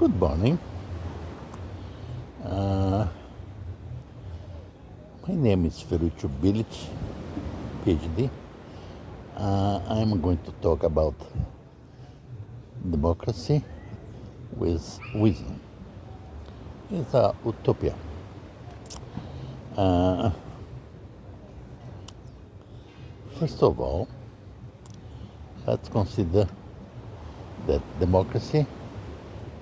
Good morning. Uh, my name is Ferruccio Bilic, PhD. I'm going to talk about democracy with wisdom. It's a utopia. First of all, let's consider that democracy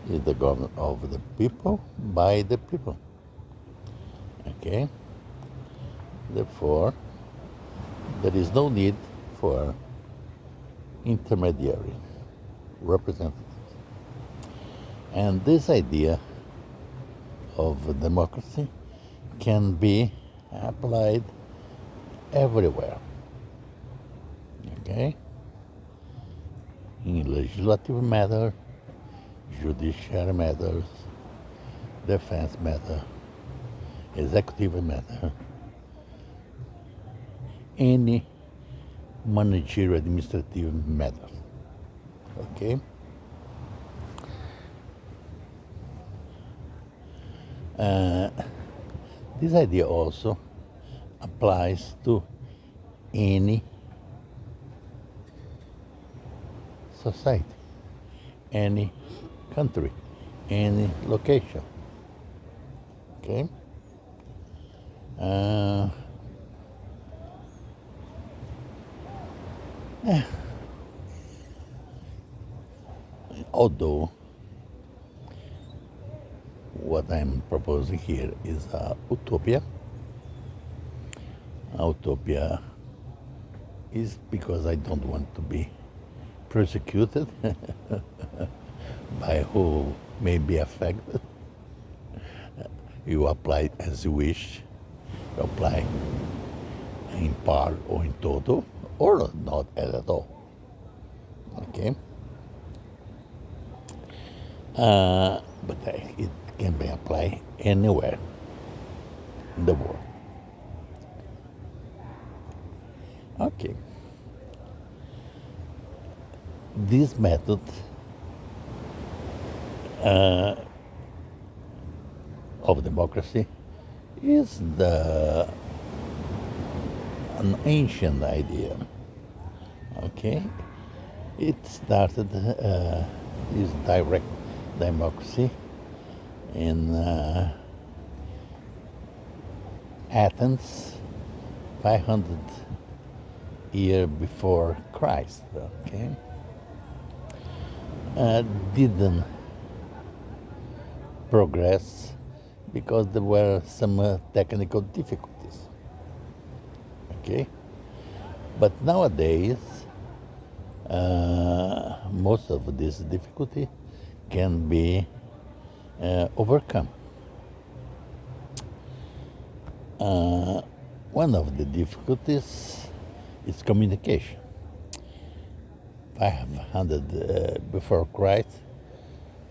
is the government of the people by the people. Okay? Therefore, there is no need for intermediary representatives. And this idea of democracy can be applied everywhere. Okay? In legislative matter, judiciary matters, defense matter, executive matter, any managerial administrative matter. Okay? This idea also applies to any society, any country, any location. Okay? Although what I'm proposing here is a utopia. Utopia is because I don't want to be persecuted by who may be affected. You apply as you wish. You apply in part or in total, or not at all. Okay? But it can be applied anywhere in the world. Okay. This method of democracy is an ancient idea. Okay, it started this direct democracy in Athens, 500 years before Christ. Okay, didn't progress because there were some technical difficulties. Okay, but nowadays most of this difficulty can be overcome. One of the difficulties is communication. 500 before Christ,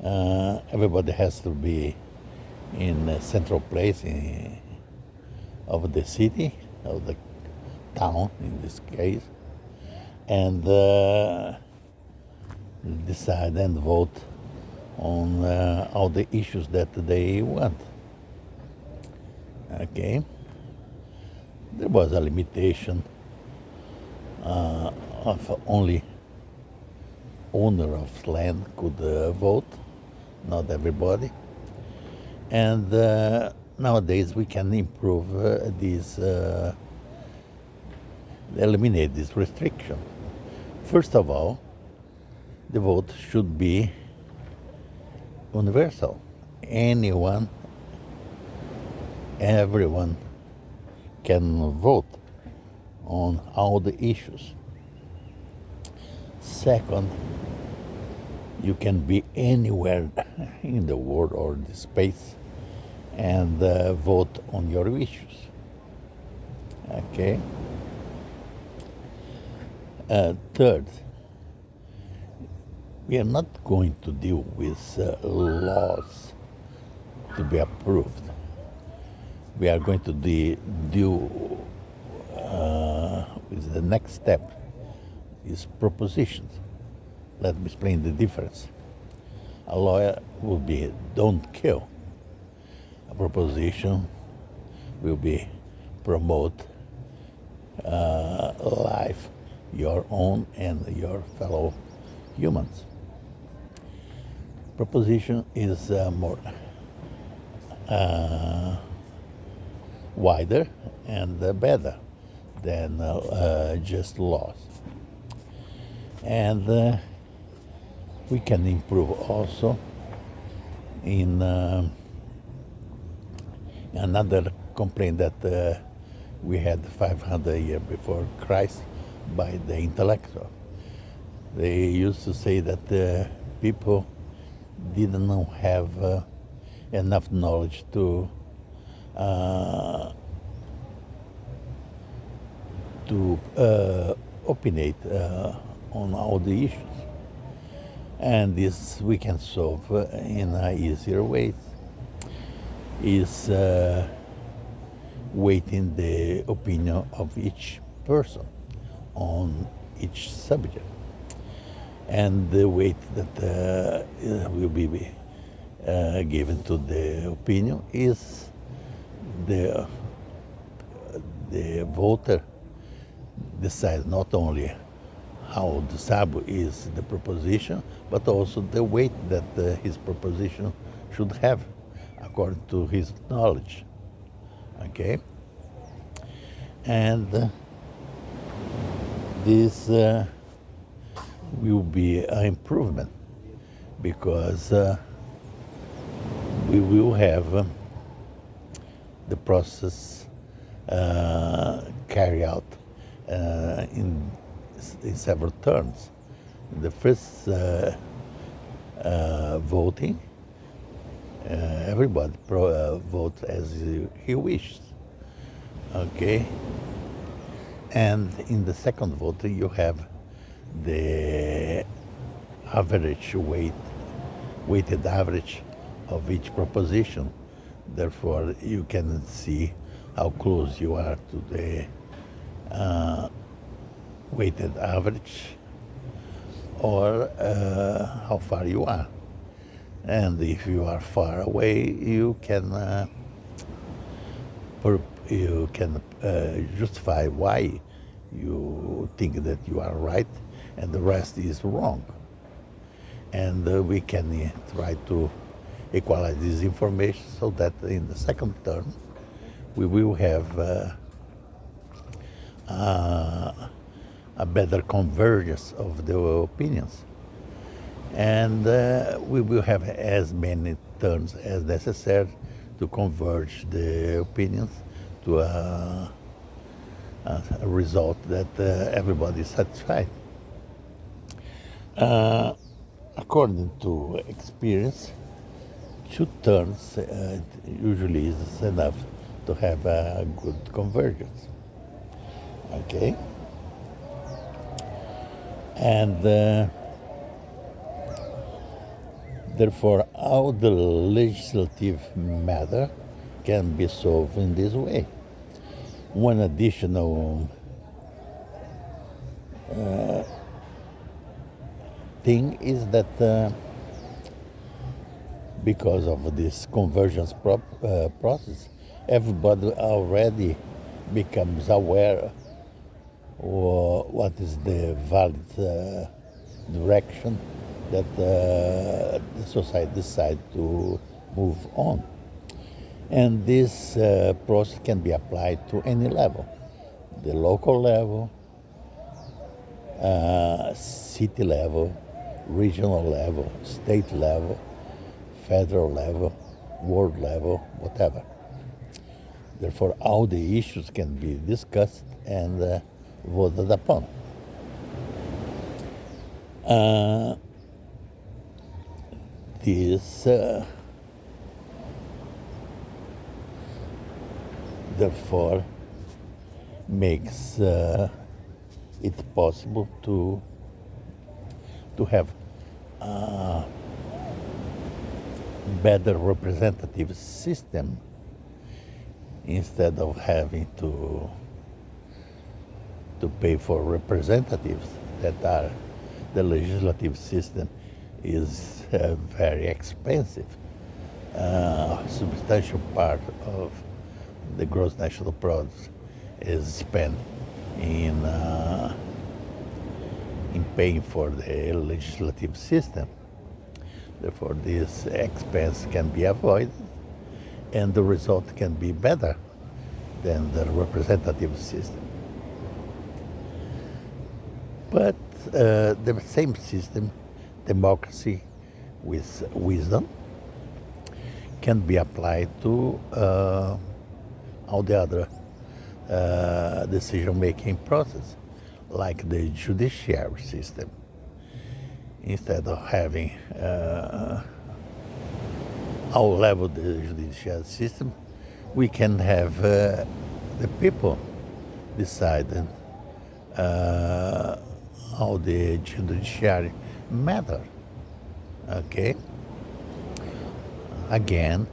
everybody has to be in a central place of the city, of the town in this case, and decide and vote on all the issues that they want. Okay? There was a limitation of only owner of land could vote, not everybody. And nowadays we can improve eliminate this restriction. First of all, the vote should be universal. Anyone, everyone can vote on all the issues. Second, you can be anywhere in the world or the space and vote on your issues. Okay? Third, we are not going to deal with laws to be approved. We are going to deal with the next step is propositions. Let me explain the difference. A lawyer will be don't kill. A proposition will be promote life, your own and your fellow humans. Proposition is more wider and better than just laws. And we can improve also in another complaint that we had 500 years before Christ by the intellectual. They used to say that people didn't have enough knowledge to opinate on all the issues. And this we can solve in easier ways. Is weighting the opinion of each person on each subject. And the weight that will be given to the opinion is the voter decides not only how desirable is the proposition, but also the weight that his proposition should have according to his knowledge. Okay? And this will be an improvement because we will have the process carry out in several turns. The first voting, everybody votes as he wishes. Okay, and in the second vote you have the average weighted average of each proposition. Therefore, you can see how close you are to the weighted average or how far you are. And if you are far away, you can justify why you think that you are right and the rest is wrong. And we can try to equalize this information so that in the second term we will have a better convergence of the opinions. And we will have as many turns as necessary to converge the opinions to a result that everybody is satisfied. According to experience, 2 turns usually is enough to have a good convergence. Okay? And therefore, all the legislative matter can be solved in this way. One additional thing is that because of this convergence process, everybody already becomes aware of what is the valid direction that the society decides to move on. And this process can be applied to any level, the local level, city level, regional level, state level, federal level, world level, whatever. Therefore, all the issues can be discussed and voted upon. This therefore makes it possible to have a better representative system instead of having to pay for representatives that are the legislative system is very expensive. A substantial part of the gross national product is spent in paying for the legislative system. Therefore, this expense can be avoided and the result can be better than the representative system. But the same system, democracy with wisdom, can be applied to all the other decision-making process, like the judiciary system. Instead of having our level the judicial system, we can have the people deciding how the judiciary matter. Okay. Again,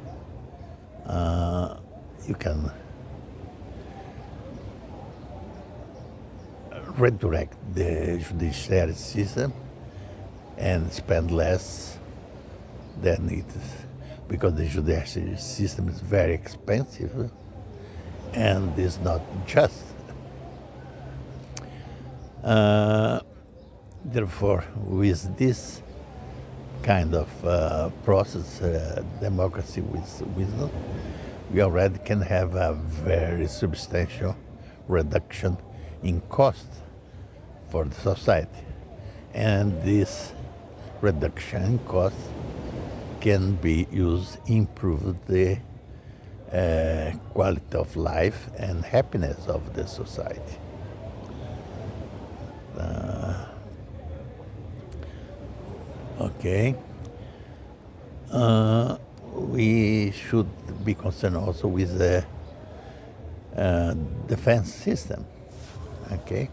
you can redirect the judiciary system and spend less than it is, because the judiciary system is very expensive and is not just. Therefore, with this kind of process, democracy with wisdom, we already can have a very substantial reduction in cost for the society. And this reduction in cost can be used to improve the quality of life and happiness of the society. Okay. We should be concerned also with the defense system. Okay.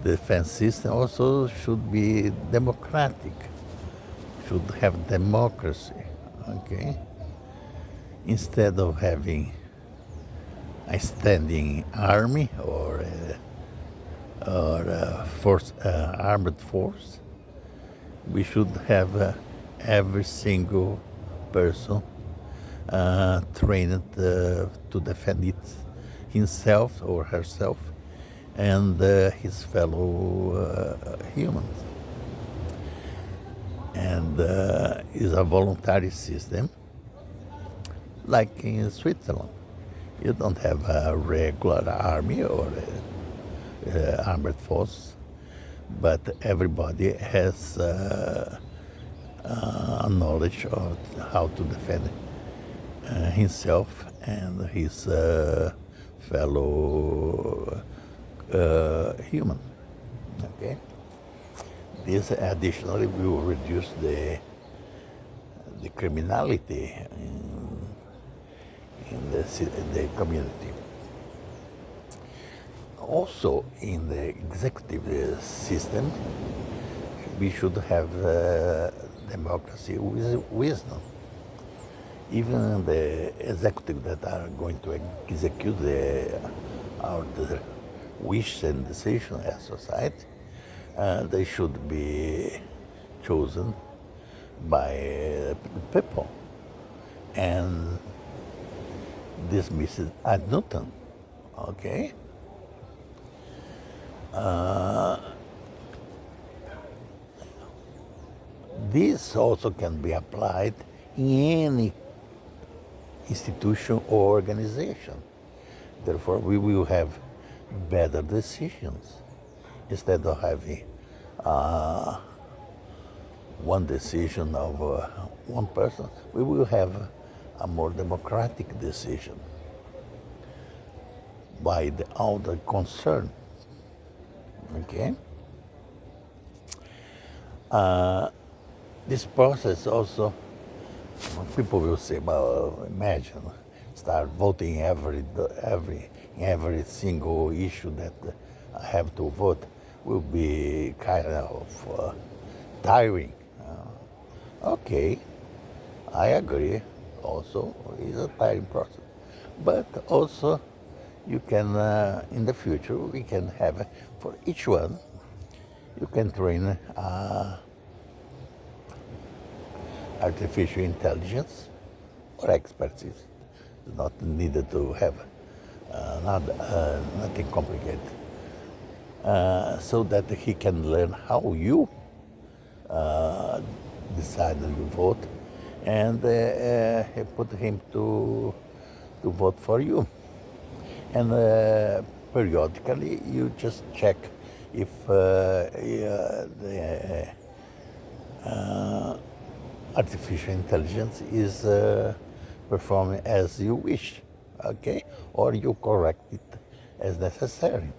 The defense system also should be democratic, should have democracy. Okay. Instead of having a standing army or a armed force, we should have every single person trained to defend himself or herself and his fellow humans. And is a voluntary system, like in Switzerland. You don't have a regular army or armed force, but everybody has a knowledge of how to defend himself and his fellow human. Okay. This additionally will reduce the criminality in the community. Also, in the executive system, we should have democracy with wisdom. Even the executive that are going to execute our wishes and decisions as society, they should be chosen by the people. And this Mrs. Ad Newton, okay? This also can be applied in any institution or organization. Therefore, we will have better decisions. Instead of having one decision of one person, we will have a more democratic decision by all the concerned. Okay? This process also, people will say, well, imagine, start voting every single issue that I have to vote will be kind of tiring. Okay, I agree. Also, it's a tiring process. But also, you can, in the future, we can have, for each one, you can train artificial intelligence or expertise. It's not needed to have nothing complicated. So that he can learn how you decide and you vote, and put him to vote for you. And periodically you just check if the artificial intelligence is performing as you wish, okay? Or you correct it as necessary,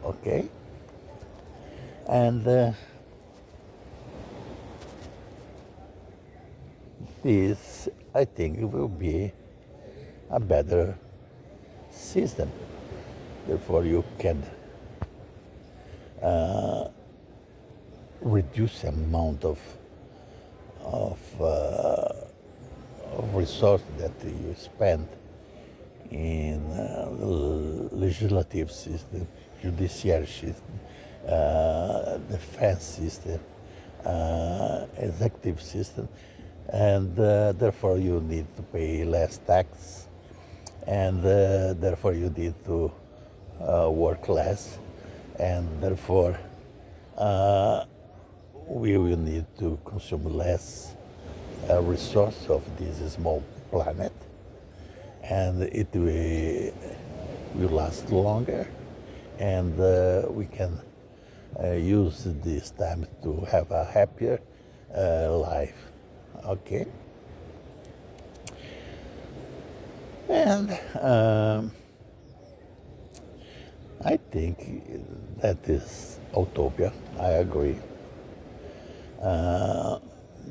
okay? And this, I think, will be a better system. Therefore, you can reduce the amount of resource that you spend in the legislative system, judiciary system, defense system, executive system, and therefore you need to pay less tax, and therefore you need to work less, and therefore we will need to consume less resource of this small planet, and it will last longer, and we can use this time to have a happier life, okay? And I think that is utopia, I agree.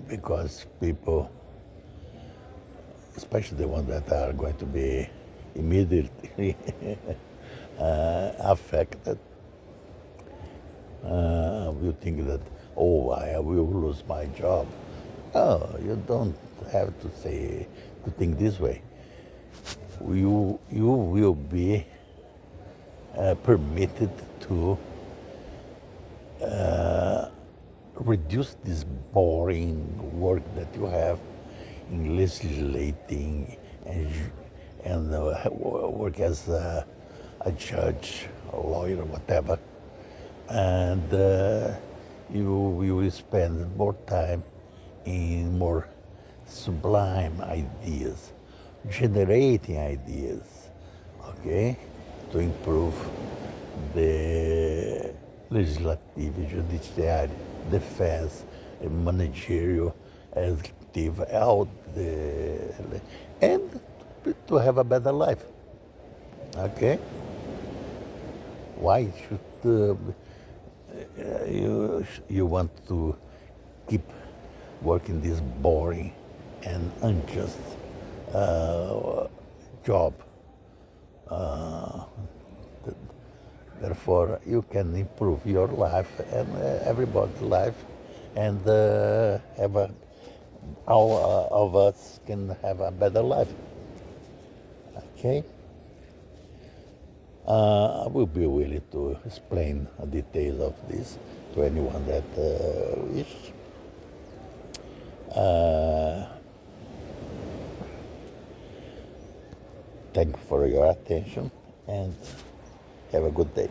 Because people, especially the ones that are going to be immediately affected, will think that, oh, I will lose my job. No, you don't have to think this way. You will be permitted to reduce this boring work that you have in legislating and work as a judge, a lawyer, whatever, and you will spend more time in more sublime ideas, generating ideas, okay, to improve the legislative, judiciary, defense, managerial, executive, and to have a better life. Okay? Why should you want to keep working this boring and unjust job? Therefore, you can improve your life and everybody's life, and all of us can have a better life. Okay? I will be willing to explain the details of this to anyone that wish. Thank you for your attention, and have a good day.